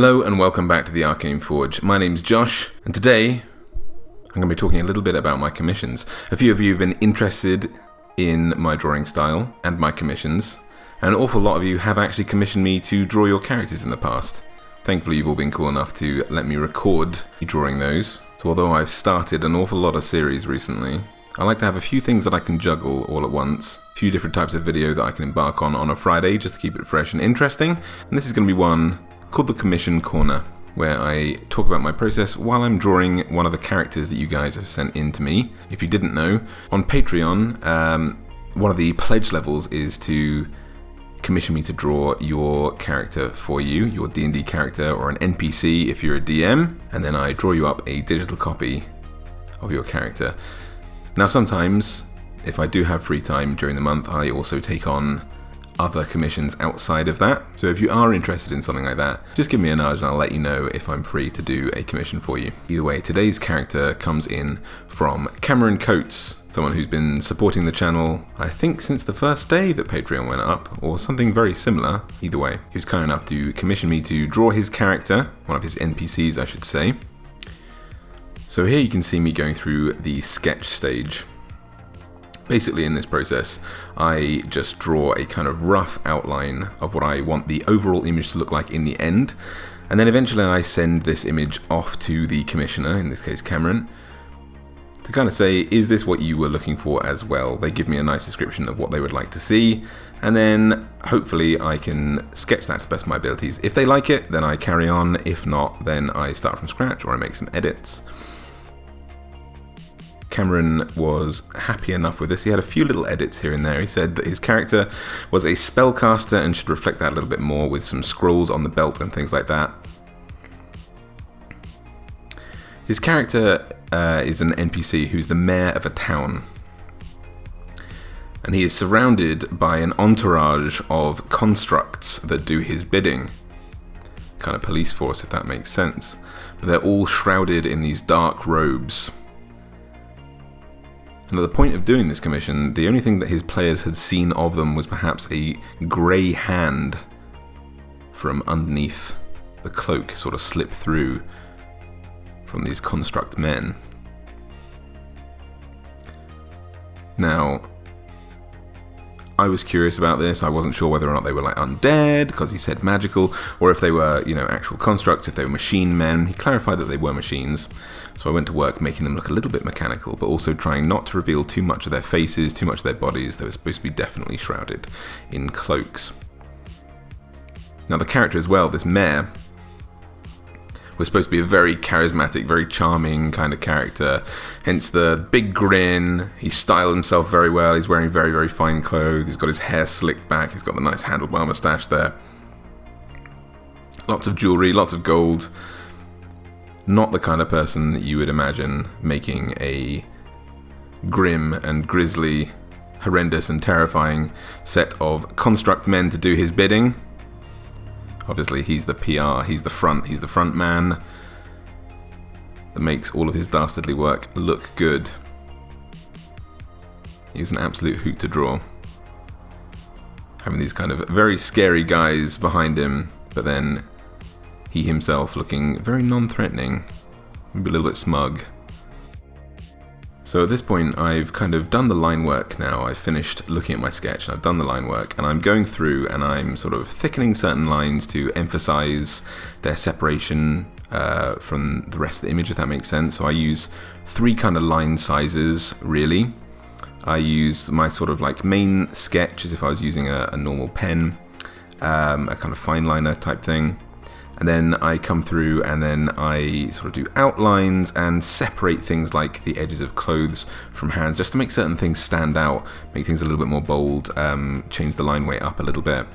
Hello and welcome back to the Arcane Forge. My name's Josh, and today I'm going to be talking a little bit about my commissions. A few of you have been interested in my drawing style and my commissions, and an awful lot of you have actually commissioned me to draw your characters in the past. Thankfully you've all been cool enough to let me record drawing those, so although I've started an awful lot of series recently, I like to have a few things that I can juggle all at once, a few different types of video that I can embark on a Friday just to keep it fresh and interesting, and this is going to be one called the Commission Corner, where I talk about my process while I'm drawing one of the characters that you guys have sent in to me. If you didn't know, on Patreon, one of the pledge levels is to commission me to draw your character for you, your D&D character or an NPC if you're a DM, and then I draw you up a digital copy of your character. Now sometimes, if I do have free time during the month, I also take on other commissions outside of that. So if you are interested in something like that, just give me a nudge and I'll let you know if I'm free to do a commission for you. Either way, today's character comes in from Cameron Coates, someone who's been supporting the channel, I think since the first day that Patreon went up, or something very similar. Either way, he was kind enough to commission me to draw his character, one of his NPCs I should say. So here you can see me going through the sketch stage. Basically in this process, I just draw a kind of rough outline of what I want the overall image to look like in the end, and then eventually I send this image off to the commissioner, in this case Cameron, to kind of say, is this what you were looking for as well? They give me a nice description of what they would like to see, and then hopefully I can sketch that to the best of my abilities. If they like it, then I carry on. If not, then I start from scratch or I make some edits. Cameron was happy enough with this. He had a few little edits here and there. He said that his character was a spellcaster and should reflect that a little bit more with some scrolls on the belt and things like that. His character is an NPC who's the mayor of a town. And he is surrounded by an entourage of constructs that do his bidding. Kind of police force, if that makes sense. But they're all shrouded in these dark robes. And at the point of doing this commission, the only thing that his players had seen of them was perhaps a grey hand from underneath the cloak sort of slip through from these construct men. Now, I was curious about this. I wasn't sure whether or not they were like undead, because he said magical, or if they were, actual constructs, if they were machine men. He clarified that they were machines. So I went to work making them look a little bit mechanical, but also trying not to reveal too much of their faces, too much of their bodies. They were supposed to be definitely shrouded in cloaks. Now the character as well, this mayor, was supposed to be a very charismatic, very charming kind of character, hence the big grin. He styled himself very well. He's wearing very, very fine clothes. He's got his hair slicked back. He's got the nice handlebar moustache there. Lots of jewelry, lots of gold. Not the kind of person that you would imagine making a grim and grisly, horrendous and terrifying set of construct men to do his bidding. Obviously he's the PR, he's the front man that makes all of his dastardly work look good. He was an absolute hoot to draw. Having these kind of very scary guys behind him, but then he himself looking very non-threatening, maybe a little bit smug. So at this point I've kind of done the line work now. I've finished looking at my sketch and I've done the line work, and I'm going through and I'm sort of thickening certain lines to emphasize their separation from the rest of the image, if that makes sense. So I use 3 kind of line sizes really. I use my sort of like main sketch as if I was using a normal pen, a kind of fine liner type thing. And then I come through and then I sort of do outlines and separate things like the edges of clothes from hands, just to make certain things stand out, make things a little bit more bold, change the line weight up a little bit.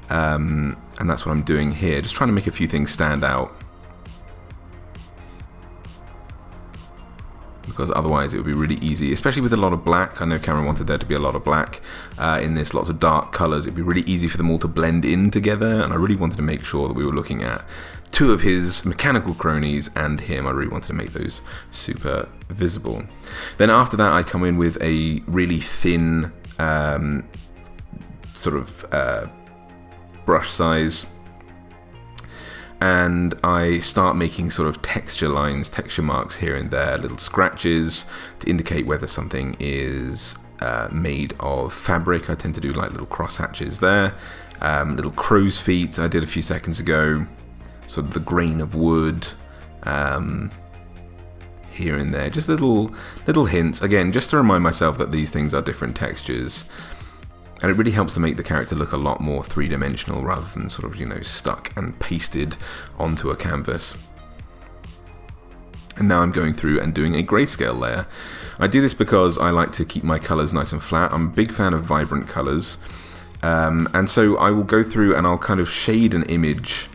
And that's what I'm doing here, just trying to make a few things stand out. Because otherwise it would be really easy, especially with a lot of black. I know Cameron wanted there to be a lot of black in this, lots of dark colours. It'd be really easy for them all to blend in together, and I really wanted to make sure that we were looking at 2 of his mechanical cronies and him. I really wanted to make those super visible. Then after that I come in with a really thin sort of brush size, and I start making sort of texture lines, texture marks here and there, little scratches to indicate whether something is made of fabric. I tend to do like little cross hatches there, little crow's feet I did a few seconds ago, sort of the grain of wood here and there, just little hints, again, just to remind myself that these things are different textures. And it really helps to make the character look a lot more three-dimensional rather than sort of, you know, stuck and pasted onto a canvas. And now I'm going through and doing a grayscale layer. I do this because I like to keep my colors nice and flat. I'm a big fan of vibrant colors. And so I will go through and I'll kind of shade an image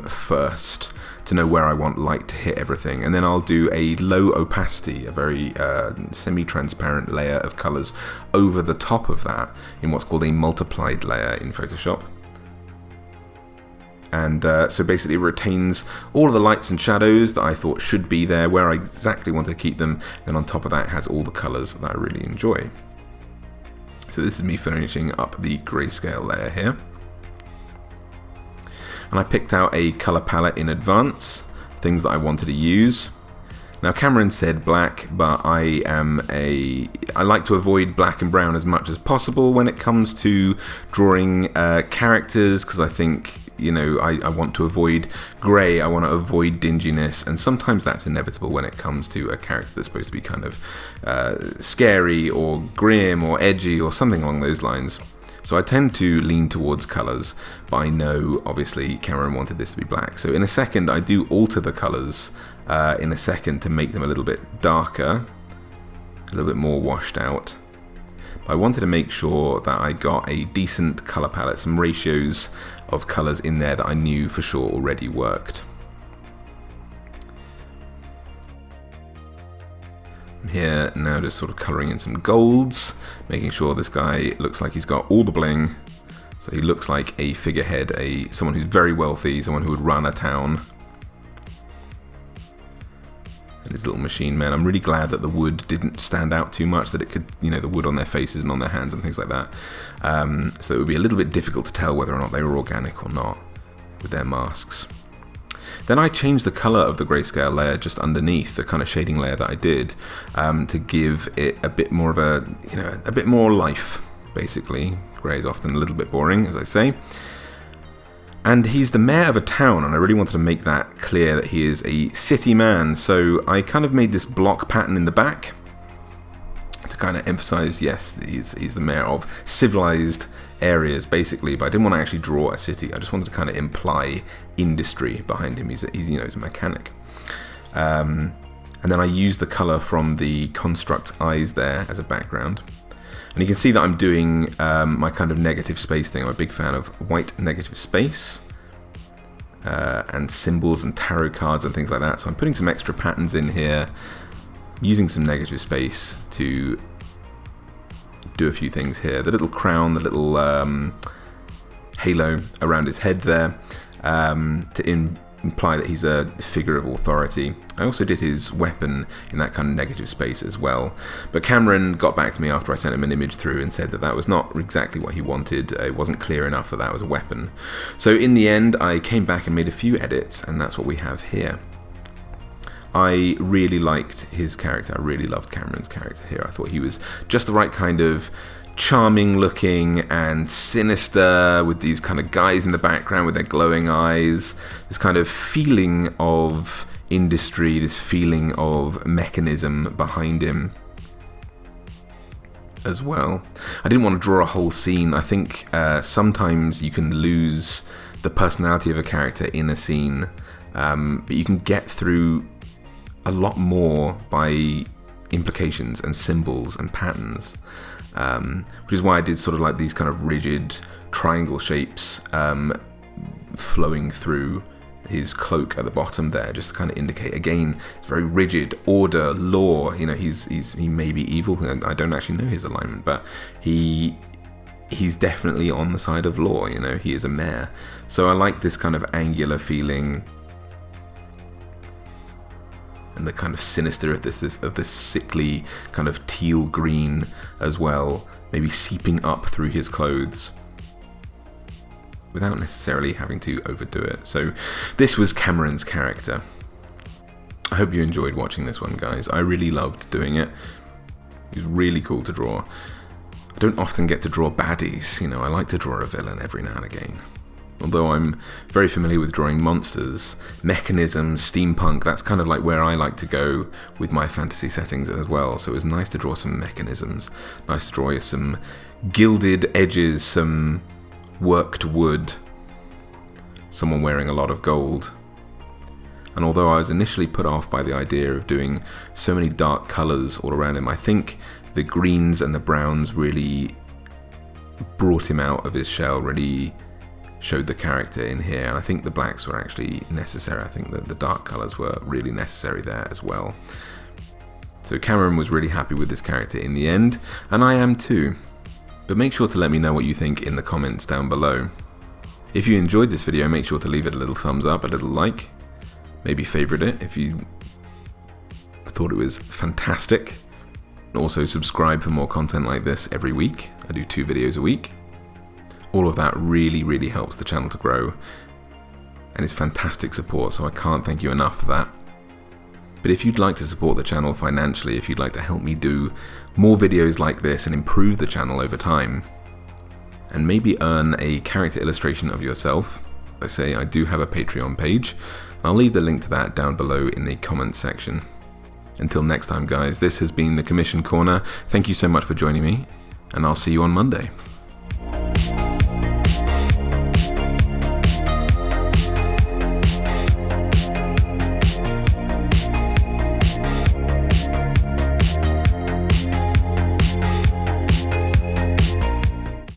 first to know where I want light to hit everything, and then I'll do a low opacity, a very semi-transparent layer of colors over the top of that in what's called a multiplied layer in Photoshop. And so basically it retains all of the lights and shadows that I thought should be there, where I exactly want to keep them, and on top of that it has all the colors that I really enjoy. So this is me finishing up the grayscale layer here. And I picked out a color palette in advance, things that I wanted to use. Now Cameron said black, but I like to avoid black and brown as much as possible when it comes to drawing characters, because I think, you know, I want to avoid grey, I want to avoid dinginess, and sometimes that's inevitable when it comes to a character that's supposed to be kind of scary or grim or edgy or something along those lines. So I tend to lean towards colours, but I know obviously Cameron wanted this to be black. So in a second I do alter the colours in a second to make them a little bit darker, a little bit more washed out. But I wanted to make sure that I got a decent colour palette, some ratios of colours in there that I knew for sure already worked. Here now just sort of colouring in some golds, making sure this guy looks like he's got all the bling, so he looks like a figurehead, someone who's very wealthy, someone who would run a town. And his little machine men, I'm really glad that the wood didn't stand out too much, that it could, you know, the wood on their faces and on their hands and things like that, so it would be a little bit difficult to tell whether or not they were organic or not with their masks. Then I changed the colour of the grayscale layer just underneath the kind of shading layer that I did, to give it a bit more of a, you know, a bit more life, basically. Grey is often a little bit boring, as I say. And he's the mayor of a town, and I really wanted to make that clear that he is a city man. So I kind of made this block pattern in the back to kind of emphasize, yes, he's the mayor of civilized areas, basically, but I didn't want to actually draw a city. I just wanted to kind of imply industry behind him. He's you know, he's a mechanic. And then I used the color from the construct's eyes there as a background. And you can see that I'm doing my kind of negative space thing. I'm a big fan of white negative space and symbols and tarot cards and things like that. So I'm putting some extra patterns in here, using some negative space to do a few things here. The little crown, the little halo around his head there, to imply that he's a figure of authority. I also did his weapon in that kind of negative space as well. But Cameron got back to me after I sent him an image through and said that that was not exactly what he wanted. It wasn't clear enough that that was a weapon. So in the end, I came back and made a few edits, and that's what we have here. I really liked his character. I really loved Cameron's character here. I thought he was just the right kind of charming looking and sinister, with these kind of guys in the background with their glowing eyes, this kind of feeling of industry, this feeling of mechanism behind him as well. I didn't want to draw a whole scene. I think sometimes you can lose the personality of a character in a scene, but you can get through a lot more by implications and symbols and patterns, which is why I did sort of like these kind of rigid triangle shapes flowing through his cloak at the bottom there, just to kind of indicate, again, it's very rigid, order, law. You know, he may be evil. I don't actually know his alignment, but he's definitely on the side of law. You know, he is a mayor. So I like this kind of angular feeling, and the kind of sinister of this sickly kind of teal green as well, maybe seeping up through his clothes. without necessarily having to overdo it. So this was Cameron's character. I hope you enjoyed watching this one, guys. I really loved doing it. It was really cool to draw. I don't often get to draw baddies, you know, I like to draw a villain every now and again. Although I'm very familiar with drawing monsters, mechanisms, steampunk, that's kind of like where I like to go with my fantasy settings as well. So it was nice to draw some mechanisms, nice to draw some gilded edges, some worked wood, someone wearing a lot of gold. And although I was initially put off by the idea of doing so many dark colours all around him, I think the greens and the browns really brought him out of his shell, really showed the character in here, and I think the blacks were actually necessary. I think that the dark colours were really necessary there as well. So Cameron was really happy with this character in the end, and I am too. But make sure to let me know what you think in the comments down below. If you enjoyed this video, make sure to leave it a little thumbs up, a little like, maybe favourite it if you thought it was fantastic. Also subscribe for more content like this every week. I do 2 videos a week. All of that really helps the channel to grow, and it's fantastic support, so I can't thank you enough for that. But if you'd like to support the channel financially, if you'd like to help me do more videos like this and improve the channel over time, and maybe earn a character illustration of yourself, I say I do have a Patreon page. I'll leave the link to that down below in the comments section. Until next time, guys, this has been the Commission Corner. Thank you so much for joining me, and I'll see you on Monday.